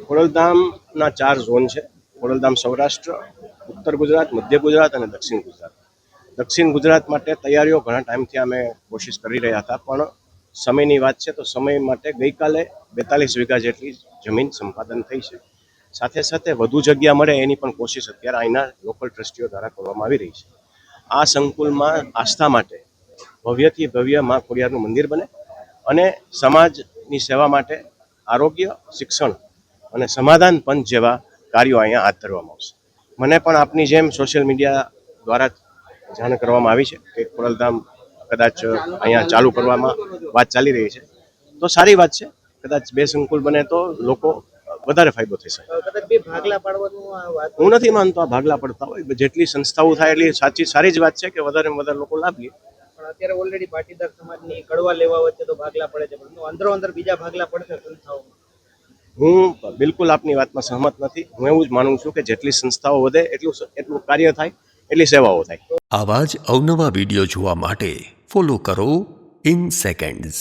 ખોડલધામના 4 zone છે. ખોડલધામ સૌરાષ્ટ્ર, ઉત્તર ગુજરાત, મધ્ય ગુજરાત અને દક્ષિણ ગુજરાત. દક્ષિણ ગુજરાત માટે તૈયારીઓ ઘણા ટાઈમથી અમે કોશિશ કરી રહ્યા હતા, પણ સમયની વાત છે તો સમય માટે ગઈકાલે 42 વીઘા જેટલી જમીન સંપાદન થઈ છે. સાથે સાથે વધુ જગ્યા મળે એની પણ કોશિશ અત્યારે અહીંના લોકલ ટ્રસ્ટીઓ દ્વારા કરવામાં આવી રહી છે. આ સંકુલમાં આસ્થા માટે ભવ્યથી ભવ્ય મા ખોડિયારનું મંદિર બને અને સમાજની સેવા માટે આરોગ્ય, શિક્ષણ અને સમાધાન પંચ જેવા કાર્યો અહીંયા હાથ ધરવામાં આવશે. મને પણ આપની જેમ સોશિયલ મીડિયા દ્વારા જાણ કરવામાં આવી છે કે ખોડલધામ કદાચ અહીંયા ચાલુ કરવામાં વાત ચાલી રહી છે, તો સારી વાત છે. કદાચ 2 સંકુલ બને તો લોકો વધારે ફાયદો થઈ શકે. હું નથી માનતો આ ભાગલા પડતા હોય. જેટલી સંસ્થાઓ થાય એટલી સારી જ વાત છે કે વધારે વધારે લોકો લાભ લે. અત્યારે ઓલરેડી પાટીદાર સમાજની કડવા લેવા વચ્ચે તો ભાગલા પડે છે, પરંતુ અંદરો અંદર બીજા ભાગલા પડશે સંસ્થાઓમાં. હું બિલકુલ આપની વાતમાં સહમત નથી. હું એવું જ માનું છું કે જેટલી સંસ્થાઓ વધે એટલું કાર્ય થાય, એટલી સેવાઓ થાય. આવા જ અવનવા વિડીયો જોવા માટે ફોલો કરો ઇન સેકન્ડ્સ.